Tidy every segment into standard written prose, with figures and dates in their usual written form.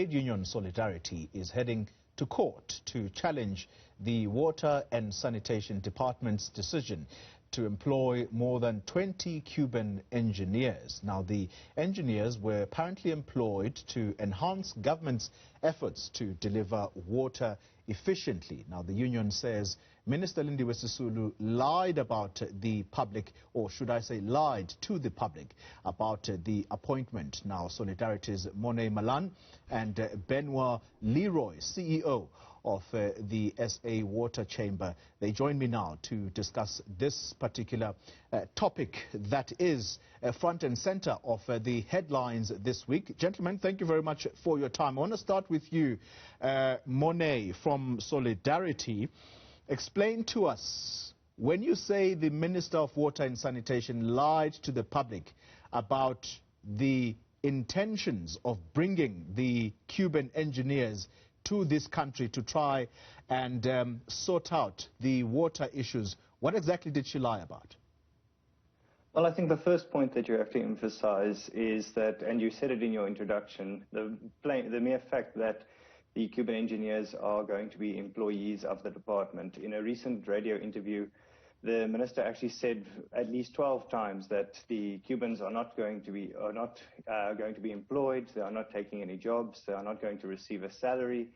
Trade union Solidarity is heading to court to challenge the Water and Sanitation Department's decision to employ more than 20 Cuban engineers. Now, the engineers were apparently employed to enhance government's efforts to deliver water efficiently. Now, the union says Minister Lindiwe Sisulu lied about the public, or should I say lied to the public about the appointment. Now, Solidarity's Morne Malan and Benoit, CEO of the SA Water Chamber. They join me now to discuss this particular topic that is front and center of the headlines this week. Gentlemen, thank you very much for your time. I want to start with you, Morne from Solidarity. Explain to us, when you say the Minister of Water and Sanitation lied to the public about the intentions of bringing the Cuban engineers to this country to try and sort out the water issues, what exactly did she lie about? Well, I think the first point that you have to emphasize is that, and you said it in your introduction, the mere fact that the Cuban engineers are going to be employees of the department. In a recent radio interview, the minister actually said at least 12 times that the Cubans are not going to be employed. They are not taking any jobs. They are not going to receive a salary.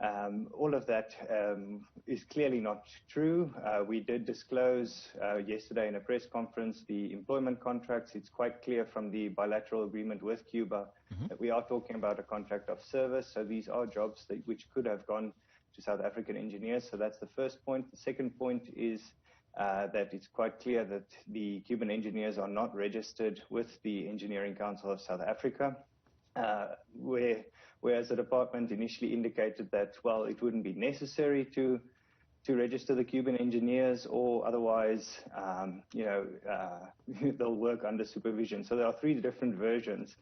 All of that is clearly not true. We did disclose yesterday in a press conference the employment contracts. It's quite clear from the bilateral agreement with Cuba that we are talking about a contract of service. So these are jobs which could have gone to South African engineers. So that's the first point. The second point is that it's quite clear that the Cuban engineers are not registered with the Engineering Council of South Africa, whereas the department initially indicated that, well, it wouldn't be necessary to register the Cuban engineers, or otherwise, they'll work under supervision. So there are three different versions.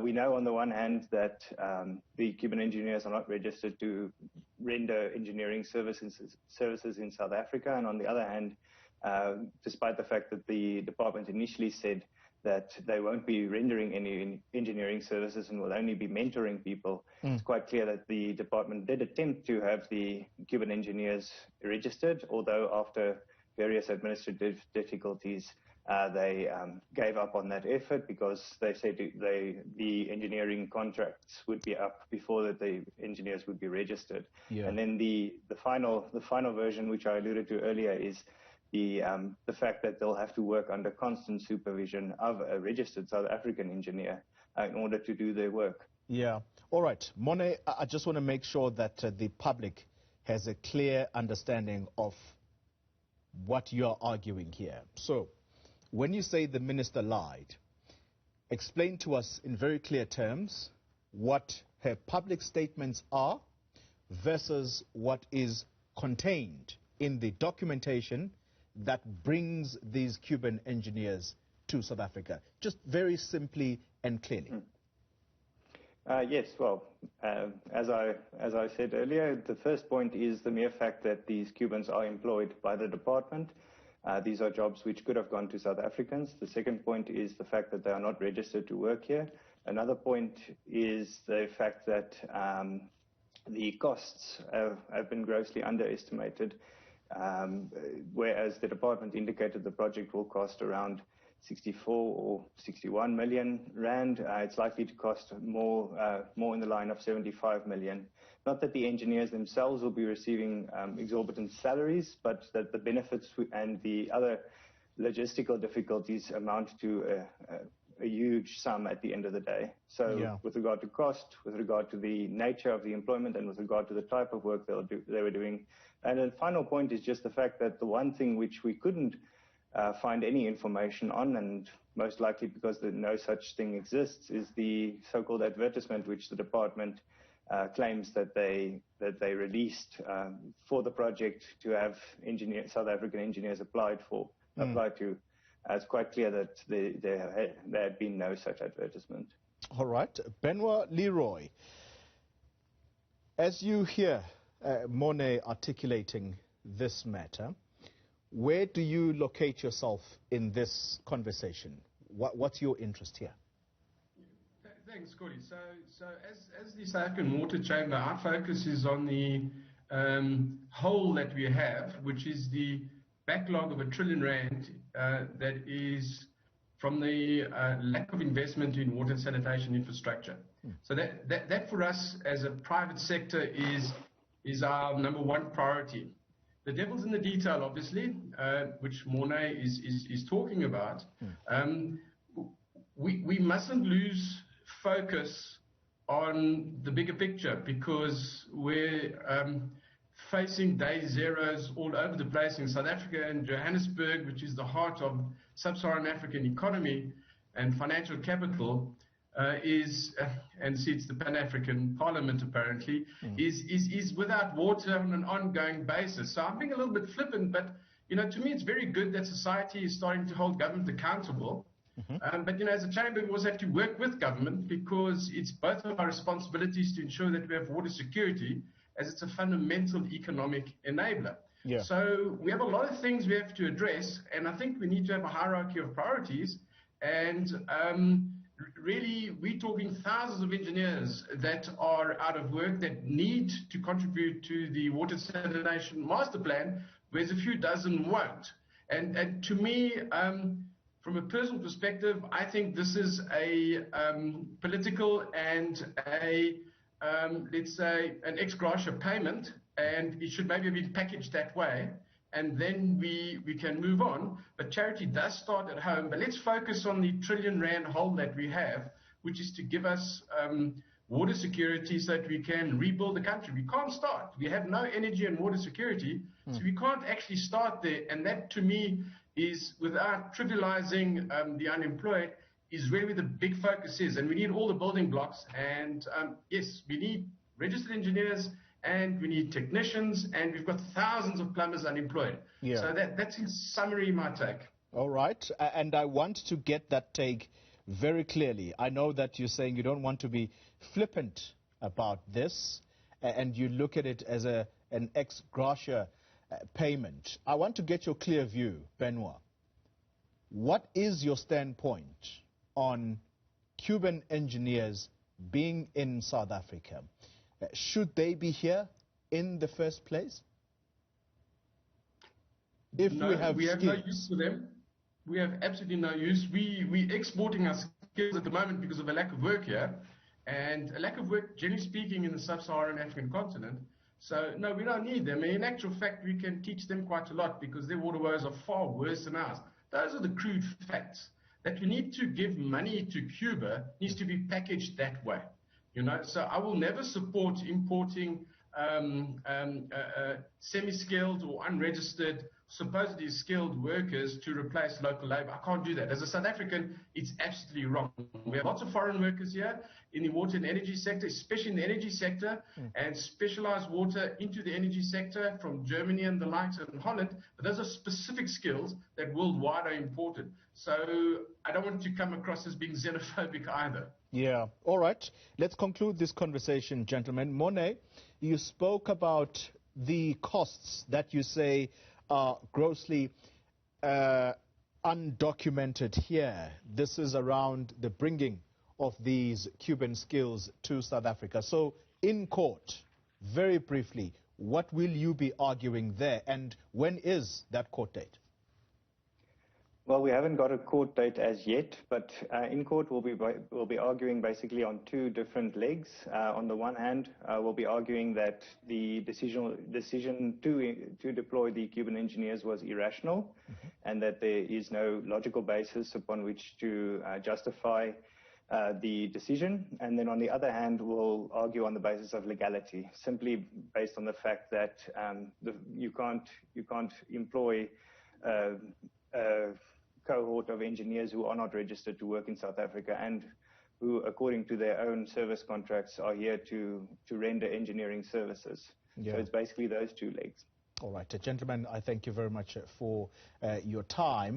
We know on the one hand that the Cuban engineers are not registered to render engineering services in South Africa, and on the other hand, despite the fact that the department initially said that they won't be rendering any engineering services and will only be mentoring people, it's quite clear that the department did attempt to have the Cuban engineers registered, although after various administrative difficulties, they gave up on that effort because they said the engineering contracts would be up before that the engineers would be registered. And then the final version, which I alluded to earlier, is the fact that they'll have to work under constant supervision of a registered South African engineer in order to do their work. Yeah. All right. Morne, I just want to make sure that the public has a clear understanding of what you're arguing here. So, when you say the minister lied, explain to us in very clear terms what her public statements are versus what is contained in the documentation that brings these Cuban engineers to South Africa, just very simply and clearly. Yes, well, as I said earlier, the first point is the mere fact that these Cubans are employed by the department. These are jobs which could have gone to South Africans. The second point is the fact that they are not registered to work here. Another point is the fact that the costs have been grossly underestimated. Whereas the department indicated the project will cost around 64 or 61 million rand, it's likely to cost more in the line of 75 million. Not that the engineers themselves will be receiving exorbitant salaries, but that the benefits and the other logistical difficulties amount to a huge sum at the end of the day. So with regard to cost, with regard to the nature of the employment, and with regard to the type of work they were doing. And the final point is just the fact that the one thing which we couldn't find any information on, and most likely because no such thing exists, is the so-called advertisement which the department claims that they released for the project to have South African engineers applied to. It's quite clear that there had been no such advertisement. All right. Benoit Leroy, as you hear Morne articulating this matter, where do you locate yourself in this conversation? What's your interest here? Thanks, Corey. So as the South African Water Chamber, our focus is on the hole that we have, which is the backlog of R1 trillion that is from the lack of investment in water and sanitation infrastructure. So that for us as a private sector is our number one priority. The devil's in the detail, obviously, which Morne is talking about. We mustn't lose focus on the bigger picture, because we're facing day zeros all over the place in South Africa and Johannesburg, which is the heart of sub-Saharan African economy and financial capital, and seats the Pan-African Parliament apparently, is without water on an ongoing basis. So I'm being a little bit flippant, but to me it's very good that society is starting to hold government accountable. But as a chamber, we also have to work with government, because it's both of our responsibilities to ensure that we have water security, as it's a fundamental economic enabler. Yeah. So we have a lot of things we have to address, and I think we need to have a hierarchy of priorities. And really, we're talking thousands of engineers that are out of work that need to contribute to the water sanitation master plan, whereas a few dozen won't. And to me, from a personal perspective, I think this is a political and let's say, an ex gratia payment, and it should maybe have been packaged that way, and then we can move on. But charity does start at home. But let's focus on the R1 trillion hole that we have, which is to give us water security so that we can rebuild the country. We can't start. We have no energy and water security, so we can't actually start there. And that, to me, is, without trivializing the unemployed, is really where the big focus is. And we need all the building blocks. And yes, we need registered engineers, and we need technicians, and we've got thousands of plumbers unemployed. Yeah. So that's in summary my take. All right. And I want to get that take very clearly. I know that you're saying you don't want to be flippant about this, and you look at it as an ex gratia payment. I want to get your clear view, Benoit. What is your standpoint on Cuban engineers being in South Africa? Should they be here in the first place? If no, we have no use for them. We have absolutely no use. We're exporting our skills at the moment because of a lack of work here, and a lack of work, generally speaking, in the sub-Saharan African continent. So, no, we don't need them. In actual fact, we can teach them quite a lot, because their water woes are far worse than ours. Those are the crude facts. That we need to give money to Cuba needs to be packaged that way. So I will never support importing semi-skilled or unregistered, supposedly skilled workers to replace local labor. I can't do that. As a South African, it's absolutely wrong. We have lots of foreign workers here in the water and energy sector, especially in the energy sector, and specialized water into the energy sector from Germany and the likes, and Holland. But those are specific skills that worldwide are imported. So I don't want to come across as being xenophobic either. Yeah. All right. Let's conclude this conversation, gentlemen. Morne, you spoke about the costs that you say are grossly undocumented here. This is around the bringing of these Cuban skills to South Africa. So in court, very briefly, what will you be arguing there, and when is that court date? Well, we haven't got a court date as yet, but in court we'll be arguing basically on two different legs. On the one hand, we'll be arguing that the decision to deploy the Cuban engineers was irrational, and that there is no logical basis upon which to justify the decision. And then on the other hand, we'll argue on the basis of legality, simply based on the fact that you can't employ a cohort of engineers who are not registered to work in South Africa, and who, according to their own service contracts, are here to render engineering services. Yeah. So it's basically those two legs. All right, gentlemen, I thank you very much for your time.